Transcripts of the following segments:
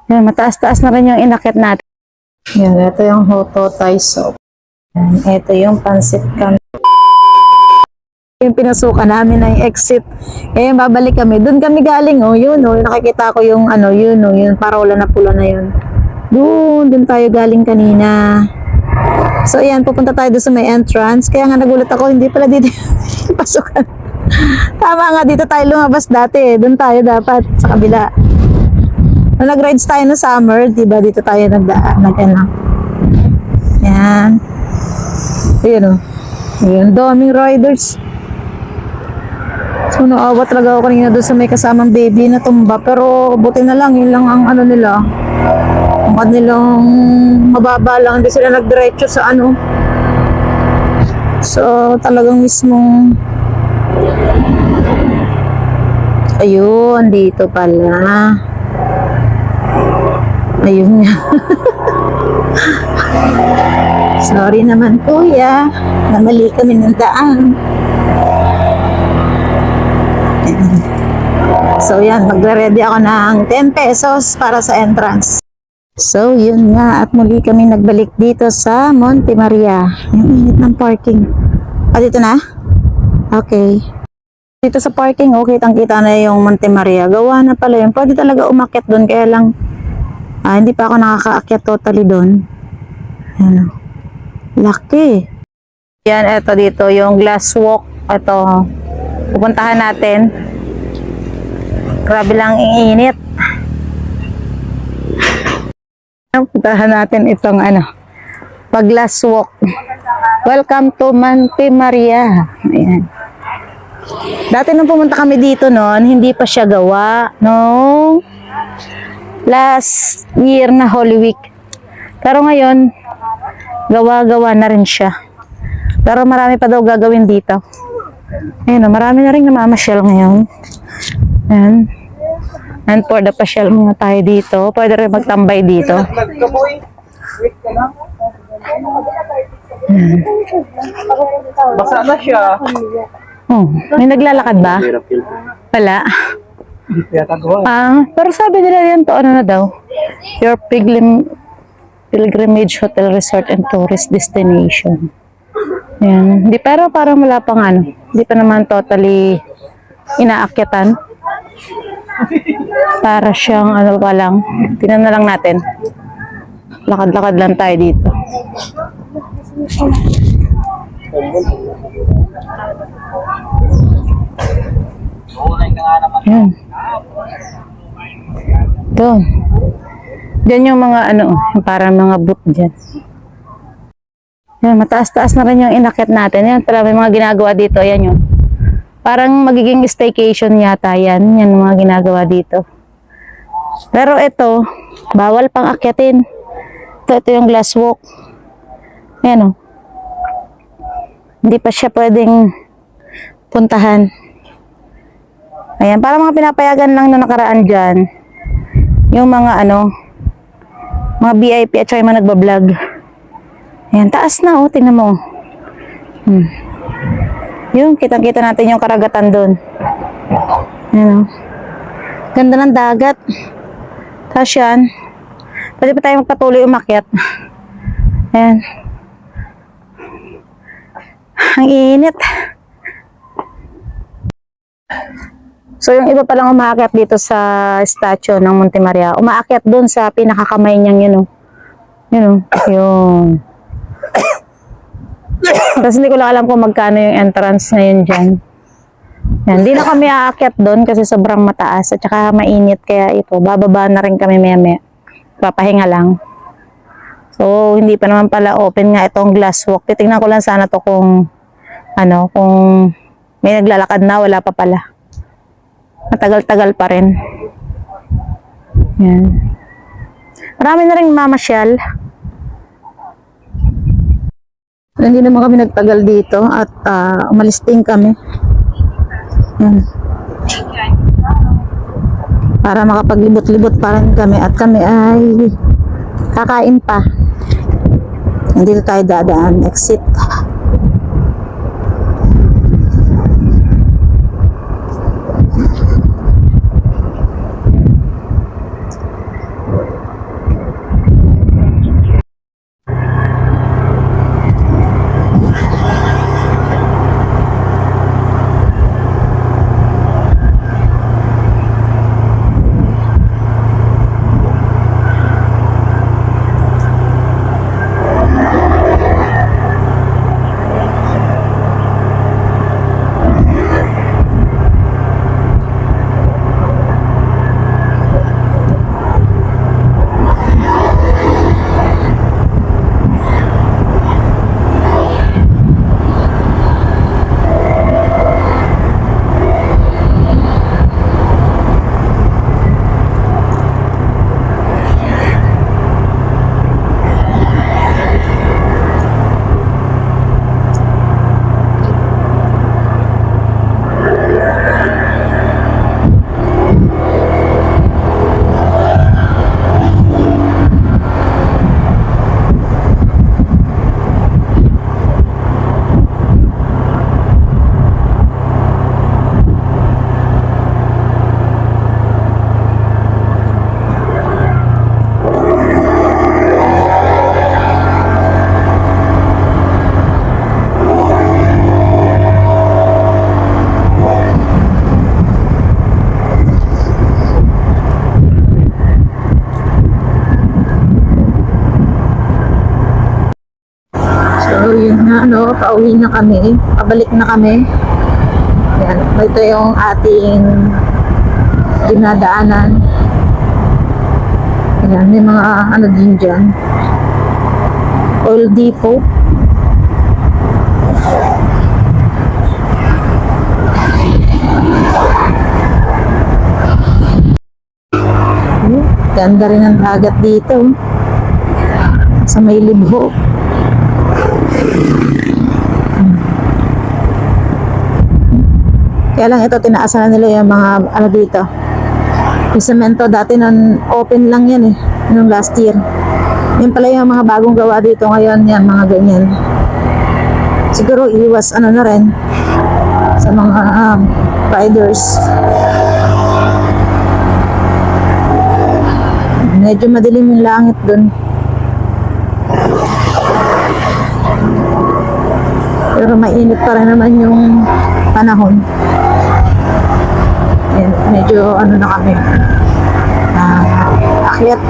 Yan, mataas-taas na rin yung inakit natin. Yan, ito yung Hoto Thai Soup. Yan, ito yung Pancit Canton. Yung pinasukan namin na yung exit. Eh, babalik kami. Doon kami galing, oh, yun, oh. Nakikita ko yung, ano, yun, oh, yun, parola na pula na yun. Doon tayo galing kanina. So, ayan, pupunta tayo doon sa may entrance. Kaya nga nagulat ako, hindi pala dito yung pasukan. Tama nga, dito tayo lumabas dati. Doon tayo dapat, sa kabila. Nung nag-rides tayo no summer, diba, dito tayo nag-ano. Yan. Ayun, oh. Ayun, daming riders. So, naawa talaga ako kanina doon sa may kasamang baby na tumba. Pero, buti na lang, yun lang ang ano nila. Ang kanilang mababa lang. Hindi sila nagdiretso sa ano. So, talagang mismong ayun, dito pala. Ayun nga. Sorry naman kuya. Namali kami ng daan. So yan, magre-ready ako ng 10 pesos para sa entrance. So yun nga, at muli kami nagbalik dito sa Monte Maria. Yung init ng parking. Ah, dito na? Okay. Dito sa parking, okay, kitang-kita na yung Monte Maria. Gawa na pala yun. Pwede talaga umakyat doon, kaya lang hindi pa ako nakakaakyat totally doon. Ayan. Laki. Yan, eto dito, yung glass walk. Ito, pupuntahan natin. Grabe lang iinit. Pupuntahan natin itong ano, pag glass walk. Welcome to Monte Maria. Ayan. Dati nung pumunta kami dito noon, hindi pa siya gawa. No? Last year na Holy Week. Pero ngayon, gawa-gawa na rin siya. Pero marami pa daw gagawin dito. Ayun, marami na rin namamasyal ngayon. Ayan. And for the pasyal muna tayo dito. Pwede rin magtambay dito. Basa na siya. Oh, may naglalakad ba? Wala. Pero sabi nila yan to, ano na daw? Your pilgrimage hotel, resort, and tourist destination. Yan. Hindi, pero parang wala pang ano. Hindi pa naman totally inaakyatan. Para siyang ano pa lang. Tingnan na lang natin. Lakad-lakad lang tayo dito. Yan. Doon. Diyan yung mga ano, parang mga boot dyan. Yan, mataas-taas na rin yung inakit natin. Yan, pala may mga ginagawa dito. Yan yun. Parang magiging staycation yata yan. Yan mga ginagawa dito. Pero ito, bawal pang akyatin. Ito yung glass walk. Yan o. Hindi pa siya pwedeng puntahan. Ayan, para mga pinapayagan lang na nakaraan dyan. Yung mga ano, mga VIP at saka yung mga nagbablog. Ayan, taas na oh, tingnan mo. Yung, kitang-kita natin yung karagatan doon. Ayan oh. Ganda ng dagat. Tapos yan. Pwede pa tayo magpatuloy umakyat. Ayan. Ang init. So, yung iba palang umaakyat dito sa statue ng Monte Maria. Umaakyat doon sa pinakakamay niyang yun, oh. Yun, oh. Yun. Tapos hindi ko lang alam kung magkano yung entrance na yun dyan. Yan. Hindi na kami aakyat doon kasi sobrang mataas at saka mainit. Kaya ito, bababa na rin kami maya-maya. Papahinga lang. So, hindi pa naman pala open nga itong glass walk. Titingnan ko lang sana to kung ano, kung may naglalakad na, wala pa pala. Matagal-tagal pa rin. Yan. Marami na rin mamasyal. Hindi naman kami nagtagal dito at umalis din kami. Yan. Para makapaglibot-libot pa rin kami at kami ay kakain pa. Hindi tayo dadaan. Exit. pauwi na kami. Pabalik na kami. Yan. Ito yung ating dinadaanan. Yan. May mga din dyan. Oil depot. Ganda rin ang dagat dito. Sa may libho. Kaya lang ito, tinaasan na nila yung mga dito. Yung semento dati nun, open lang yan nung last year. Yan pala yung mga bagong gawa dito ngayon, yan, mga ganyan. Siguro iwas na rin sa mga riders. Medyo madilim yung langit dun. Pero mainit pa rin naman yung panahon. Yan, medyo na kami. Akyat.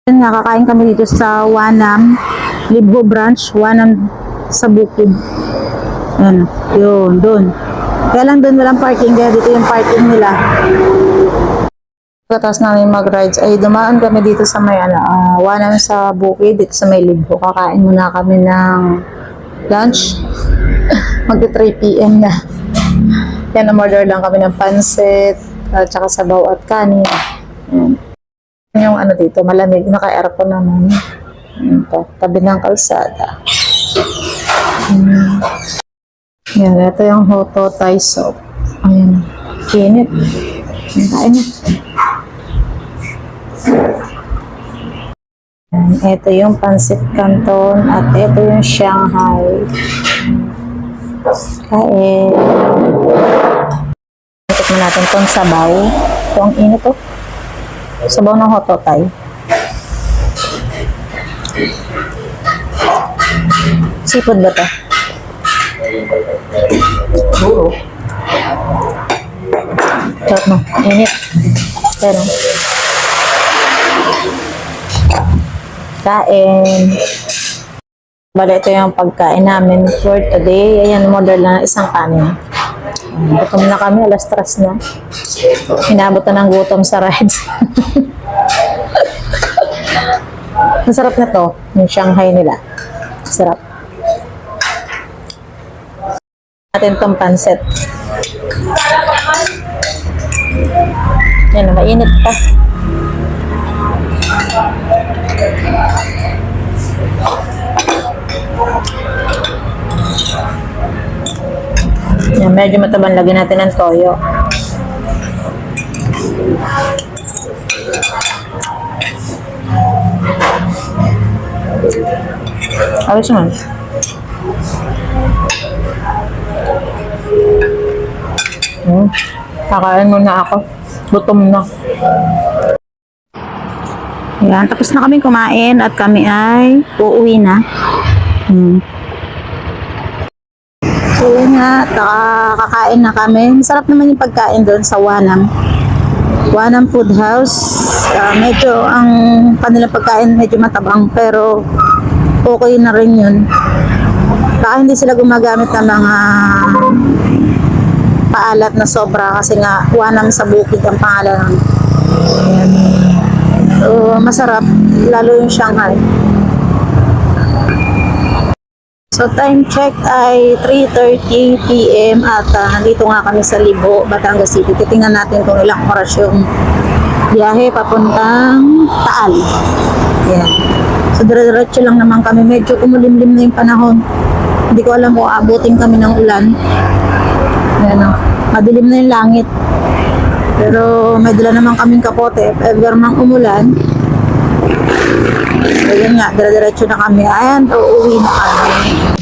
Yun nga, kakain kami dito sa Wanam Libho branch, Wanam sa Bukid. Ayan, yun, doon. Kaya lang doon walang parking, kaya dito yung parking nila. Pagkatapos namin mag-rides, ay dumaan kami dito sa may Wanam sa Bukid, dito sa may Libho. Kakain muna kami ng lunch. Magti 3 PM na. Yan, umorder lang kami ng pansit, at saka sabaw at kanin. Ayan. Yung dito, malamig, naka-aircon naman. Ito, tabi ng kalsada. Yan, ito yung Hoto Thai Soap. Ayan, kinit. Kain na. Yan, ito yung Pansit Canton at ito yung Shanghai. Kain. Tikman natin itong sabaw. Ito ang init to. Sabaw ng Hoto Thai. Seafood ba ito? Oo. Sarap mo. Init. Pero. Kain. Bale, ito yung pagkain namin for today. Ayan, model lang isang kanin. Gutom na kami, alas 3 na. Inabot na ng gutom sa rides. Masarap na to, yung Shanghai nila. Sarap. Natin tong pansit. Yan, mainit pa. Yan, medyo matabang, lagyan natin ng toyo. Ayos naman. Kakain muna ako. Gutom na. Yan, tapos na kami kumain at kami ay uuwi na. So yun nga, kakain na kami. Masarap naman yung pagkain doon sa Wanam. Wanam Food House. Medyo ang kanilang pagkain medyo matabang pero okay na rin yun. Baka hindi sila gumagamit ng mga paalat na sobra kasi nga Wanam sa bukid ang pangalan. Ayan. So, masarap, lalo yung Shanghai. So, time check ay 3:30 PM at nandito nga kami sa Libo, Batangas City. Titingnan natin kung ilang oras yung biyahe papuntang Taal. Yan. So, dire-diretso lang naman kami. Medyo kumulimlim na yung panahon. Hindi ko alam kung abutin kami ng ulan. Yan o. Madilim na yung langit. Pero may dala naman kaming kapote. If ever mang umulan, so yun nga, dire-diretso na kami. Ayan, uuwi na kami.